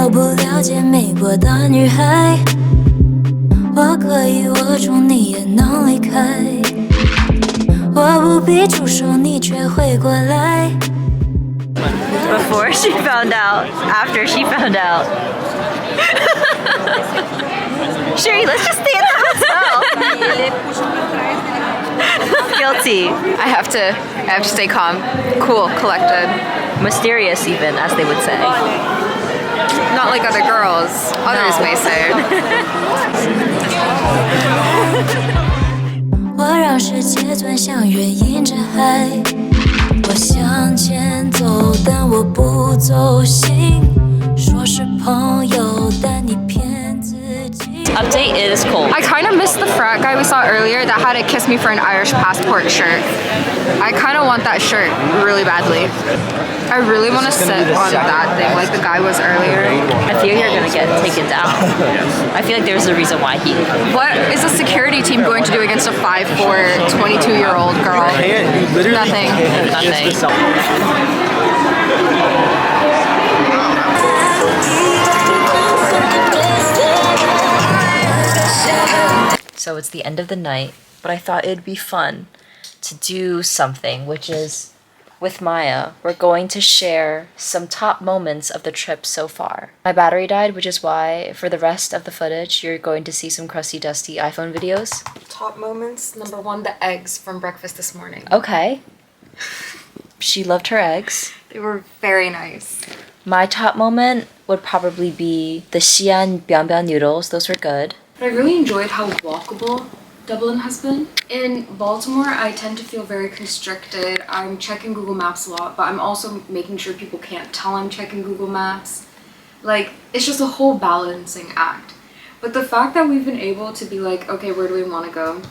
都不了解美国的女孩，我可以握住你也能离开，我不必出手，你却会过来。Before she found out, after she found out. Sherry, let's just stay at the hotel. Guilty. I have to stay calm, cool, collected. Mysterious even, as they would say. Not like other girls, others may say. 我让世界转向月映着海，我向前走，但我不走心。说是朋友，但你骗自己。Update is cold. I kind of missed the frat guy we saw earlier that had a kiss me for an Irish passport shirt. I kind of want that shirt really badly. I really want to sit on that thing like the guy was earlier. I feel you're gonna get taken down. I feel like there's a reason why he. What is the security team going to do against a 5'4", 22-year-old girl? Nothing. Nothing. So it's the end of the night, but I thought it'd be fun to do something, which is with Maya, we're going to share some top moments of the trip so far. My battery died, which is why for the rest of the footage, you're going to see some crusty, dusty iPhone videos. Top moments, number one, the eggs from breakfast this morning. Okay. She loved her eggs. They were very nice. My top moment would probably be the Xi'An biang noodles. Those were good. But I really enjoyed how walkable Dublin has been. In Baltimore, I tend to feel very constricted. I'm checking Google Maps a lot, but I'm also making sure people can't tell I'm checking Google Maps. Like, it's just a whole balancing act. But the fact that we've been able to be like, okay, where do we want to go?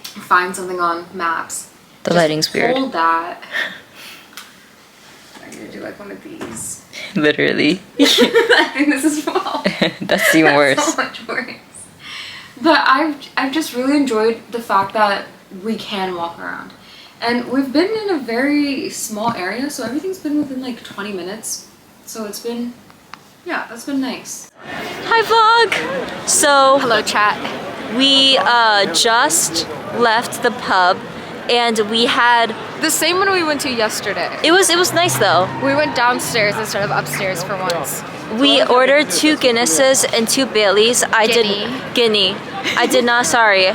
Find something on maps. The lighting's weird. Hold that. I'm gonna do like one of these. Literally. I think this is wrong. That's even worse. That's so much worse. But I've just really enjoyed the fact that we can walk around. And we've been in a very small area, so everything's been within like 20 minutes. So it's been, yeah, that's been nice. Hi vlog! So, Hello chat. we just left the pub and we had... The same one we went to yesterday. It was nice though. We went downstairs instead of upstairs for once. We ordered 2 Guinnesses and 2 Baileys. Guinea. I did not, sorry.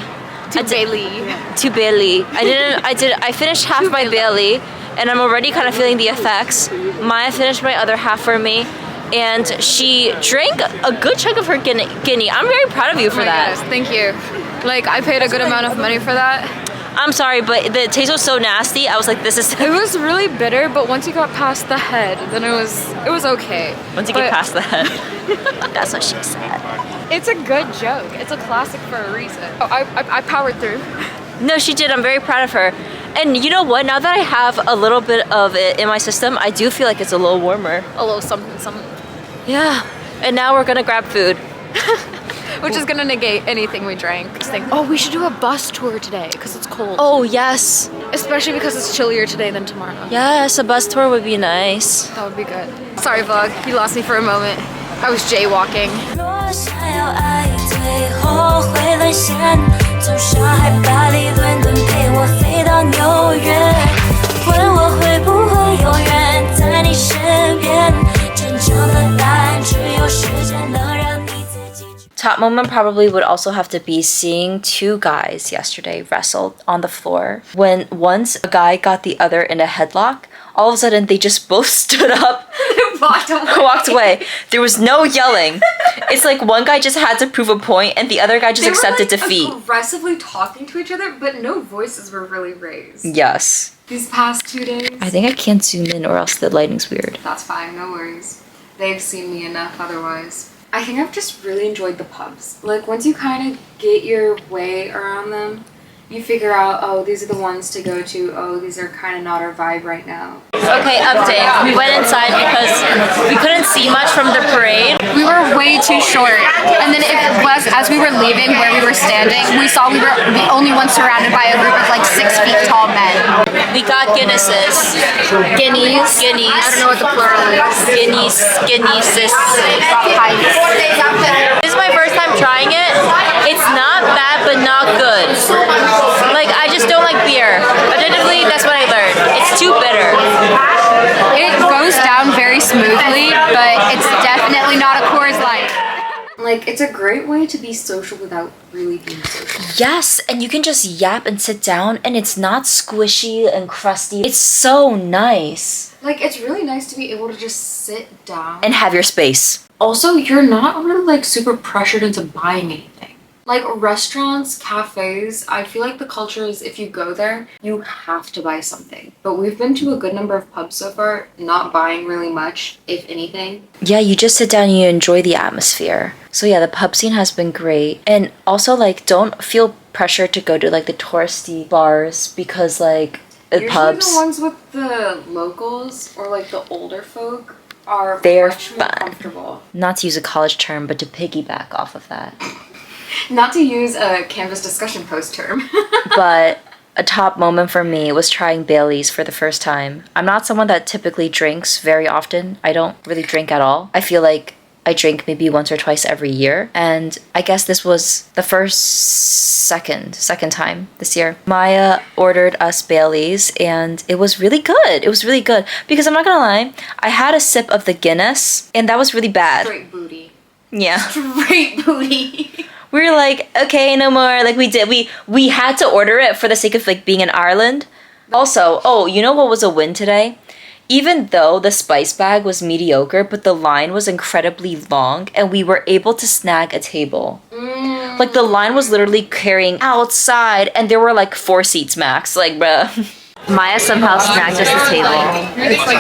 2 Bailey. 2 Bailey. I finished half my Bailey and I'm already kind of feeling the effects. Maya finished my other half for me and she drank a good chunk of her Guinea. I'm very proud of you for that. Goodness, thank you. Like, I paid a good amount of money for that. I'm sorry, but the taste was so nasty. I was like, this is... It was really bitter, but once you got past the head, then it was okay. Once you get past the head. That's what she said. It's a good joke. It's a classic for a reason. Oh, I powered through. No, she did. I'm very proud of her. And you know what? Now that I have a little bit of it in my system, I do feel like it's a little warmer. A little something. Yeah. And now we're gonna grab food. Which is gonna negate anything we drank. Just think, oh, we should do a bus tour today because it's cold. Oh, yes. Especially because it's chillier today than tomorrow. Yes, a bus tour would be nice. That would be good. Sorry, vlog. You lost me for a moment. I was jaywalking. Top moment probably would also have to be seeing 2 guys yesterday wrestle on the floor. When once a guy got the other in a headlock, all of a sudden they just both stood up and walked away. There was no yelling. It's like one guy just had to prove a point and the other guy just accepted defeat. Aggressively talking to each other, but no voices were really raised. Yes. These past 2 days. I think I can't zoom in or else the lighting's weird. That's fine, no worries. They've seen me enough otherwise. I think I've just really enjoyed the pubs. Like, once you kind of get your way around them, you figure out, oh, these are the ones to go to, oh, these are kind of not our vibe right now. Okay, update. We went inside because we couldn't see much from the parade. We were way too short. And then as we were leaving where we were standing, we saw we were the only ones surrounded by a group of like 6 feet tall men. We got Guinnesses. Guineas. Guineas. I don't know what the plural is. Guinnesses. This is my first time trying it. It's not bad, but not good. Like, I just don't like beer. Objectively, that's what I learned. It's too bitter. It goes down very smoothly, but it's definitely not a Coors Light. Like, it's a great way to be social without really being social. Yes, and you can just yap and sit down, and it's not squishy and crusty. It's so nice. Like, it's really nice to be able to just sit down. And have your space. Also, you're not really, like, super pressured into buying anything. Like, restaurants, cafes, I feel like the culture is if you go there, you have to buy something. But we've been to a good number of pubs so far, not buying really much, if anything. Yeah, you just sit down and you enjoy the atmosphere. So yeah, the pub scene has been great. And also, like, don't feel pressured to go to, like, the touristy bars because, like, Usually pubs... the ones with the locals or, like, the older folk are They're much more fun. comfortable. Not to use a college term, but to piggyback off of that. Not to use a Canvas discussion post term. But a top moment for me was trying Bailey's for the first time. I'm not someone that typically drinks very often. I don't really drink at all. I feel like I drink maybe once or twice every year. And I guess this was the second time this year. Maya ordered us Bailey's and it was really good. It was really good. Because I'm not gonna lie, I had a sip of the Guinness and that was really bad. Straight booty. Yeah. Straight booty. We were like, okay, no more. Like we had to order it for the sake of like being in Ireland. Also, oh, you know what was a win today? Even though the spice bag was mediocre, but the line was incredibly long and we were able to snag a table. Like the line was literally carrying outside and there were like 4 seats max. Like, bruh. Maya somehow snagged us the table.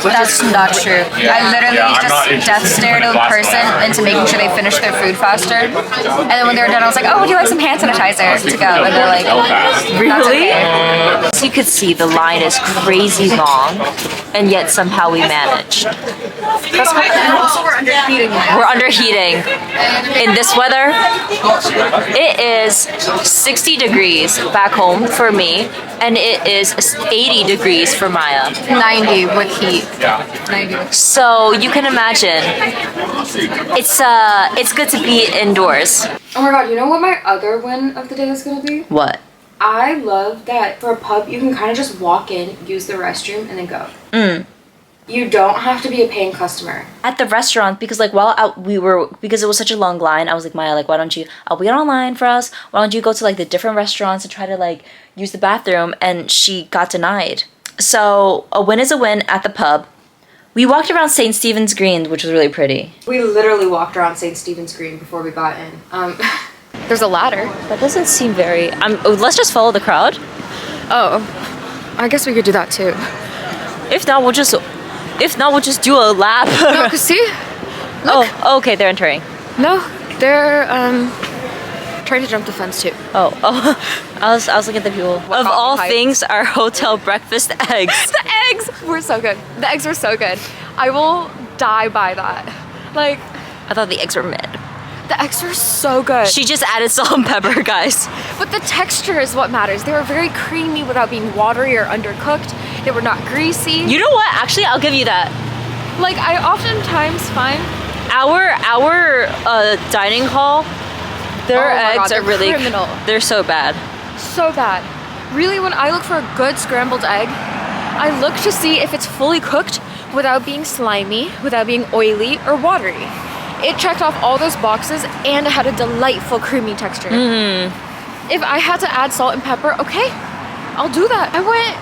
That's not true. I literally just death stared a person into making sure they finished their food faster. And then when they were done, I was like, oh, would you like some hand sanitizer to go? And they're like, Really? okay. As you could see, the line is crazy long, and yet somehow we managed. That's what, and also we're underheating. We're underheating. In this weather, it is 60 degrees back home for me, and it is 80 degrees for Maya. 90 with heat. 90. So you can imagine, it's good to be indoors. Oh my god, you know what my other win of the day is gonna be? What? I love that for a pub, you can kind of just walk in, use the restroom, and then go. You don't have to be a paying customer. At the restaurant, because like while out because it was such a long line, I was like, Maya, like, why don't you, I'll wait online for us. Why don't you go to like the different restaurants and try to like use the bathroom? And she got denied. So a win is a win at the pub. We walked around St. Stephen's Green, which was really pretty. We literally walked around St. Stephen's Green before we got in. There's a ladder. That doesn't seem very, let's just follow the crowd. Oh, I guess we could do that too. If not, we'll just do a lap. No, cause see? Look. Oh, okay, they're entering. No, they're trying to jump the fence too. Oh, I was looking at the people. Of all things, our hotel breakfast eggs. The eggs were so good. The eggs were so good. I will die by that. Like, I thought the eggs were mid. the eggs were so good. She just added salt and pepper, guys. But the texture is what matters. They were very creamy without being watery or undercooked. They were not greasy. You know what? Actually, I'll give you that. Like, I oftentimes find our dining hall, their eggs are really criminal. They're so bad. So bad. Really, when I look for a good scrambled egg, I look to see if it's fully cooked without being slimy, without being oily or watery. It checked off all those boxes and it had a delightful creamy texture. If I had to add salt and pepper, okay, I'll do that. I went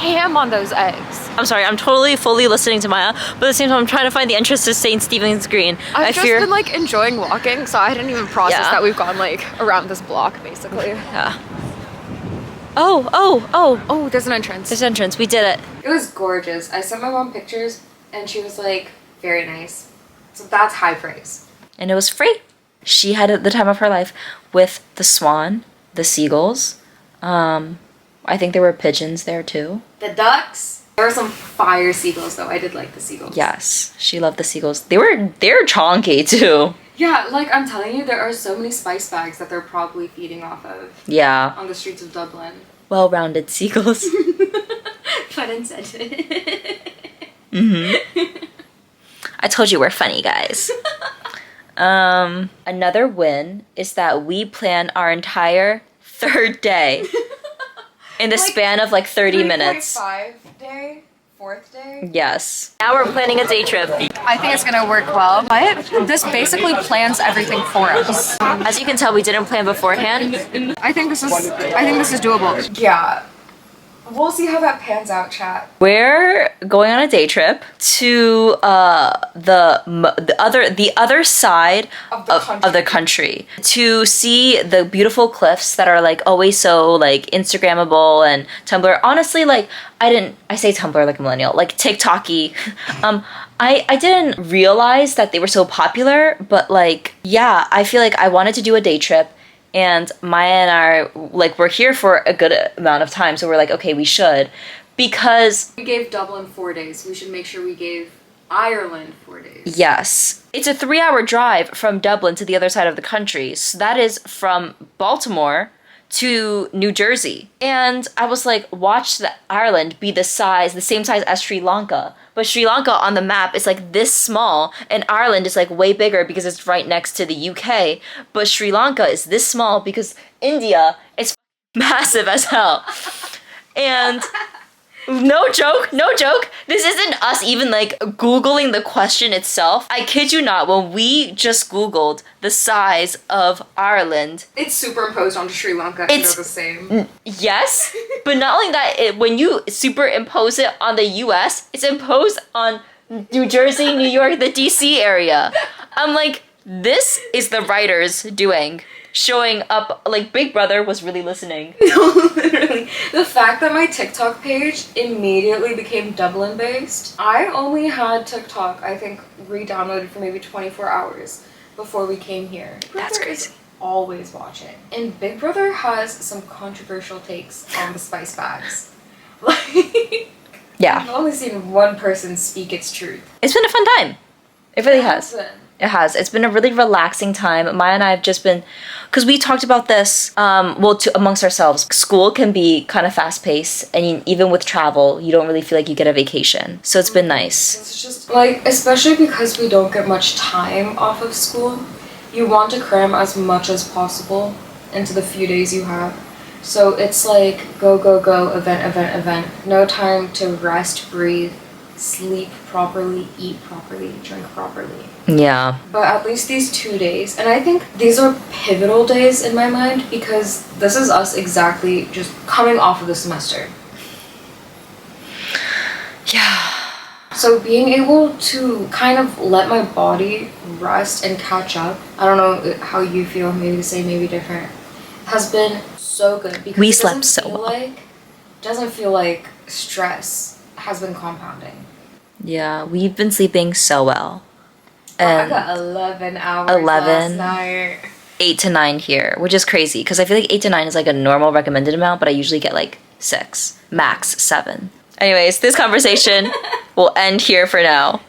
ham on those eggs. I'm sorry, I'm totally fully listening to Maya, but at the same time I'm trying to find the entrance to St. Stephen's Green. I've just been like enjoying walking, so I didn't even process Yeah. that we've gone like around this block basically. Yeah. Oh, There's an entrance. this entrance, we did it. It was gorgeous. I sent my mom pictures and she was like, very nice. So that's high praise. And it was free. She had the time of her life with the swan, the seagulls. I think there were pigeons there too. The ducks. There were some fire seagulls though. I did like the seagulls. Yes, she loved the seagulls. They're chonky too. Yeah, like I'm telling you, there are so many spice bags that they're probably feeding off of Yeah, on the streets of Dublin. well-rounded seagulls. Pun intended. I told you we're funny, guys. Another win is that we plan our entire third day in the span of like 30 minutes. 3.5 day, fourth day. Yes. Now we're planning a day trip. I think it's gonna work well. But this basically plans everything for us. As you can tell, we didn't plan beforehand. I think this is doable. Yeah. We'll see how that pans out, chat. We're going on a day trip to the other side of the country to see the beautiful cliffs that are like always so like Instagrammable and Tumblr. Honestly, like I say Tumblr like a millennial, like TikTok-y. I didn't realize that they were so popular, but like yeah, I feel like I wanted to do a day trip. And Maya and I, like, we're here for a good amount of time, so we're like, okay, we should. Because... We gave Dublin 4 days. We should make sure we gave Ireland 4 days. Yes. It's a 3-hour drive from Dublin to the other side of the country. So that is from Baltimore to New Jersey. And I was like, watch Ireland be the same size as Sri Lanka. But Sri Lanka on the map is like this small, and Ireland is like way bigger because it's right next to the UK. But Sri Lanka is this small because India is massive as hell. And no joke, this isn't us even like Googling the question itself. I kid you not, when we just Googled the size of Ireland, It's superimposed onto Sri Lanka and they're the same. yes, but not only that, when you superimpose it on the US, it's imposed on New Jersey, New York, the DC area. I'm like, this is the writers doing. Showing up, like Big Brother was really listening. No, literally. The fact that my TikTok page immediately became Dublin based. I only had TikTok, I think, re-downloaded for maybe 24 hours before we came here. That's Brother crazy. is always watching. And Big Brother has some controversial takes on the spice bags. Like, Yeah. I've only seen one person speak its truth. It's been a fun time. It really has. Been. It has. It's been a really relaxing time. Maya and I have just been, because we talked about this, amongst ourselves. School can be kind of fast paced, and even with travel, you don't really feel like you get a vacation. So it's been nice. It's just like, especially because we don't get much time off of school, you want to cram as much as possible into the few days you have. So it's like go, event. No time to rest, breathe, sleep properly, eat properly, drink properly. Yeah. But at least these 2 days, and I think these are pivotal days in my mind because this is us exactly just coming off of the semester. Yeah. So being able to kind of let my body rest and catch up, I don't know how you feel, maybe the same, maybe different, has been so good because We slept so well. Doesn't feel like stress has been compounding. Yeah, we've been sleeping so well. I And got 11 hours 11. last night. 8 to 9 here, which is crazy because I feel like 8 to 9 is like a normal recommended amount, but I usually get like 6, max 7. Anyways, this conversation will end here for now.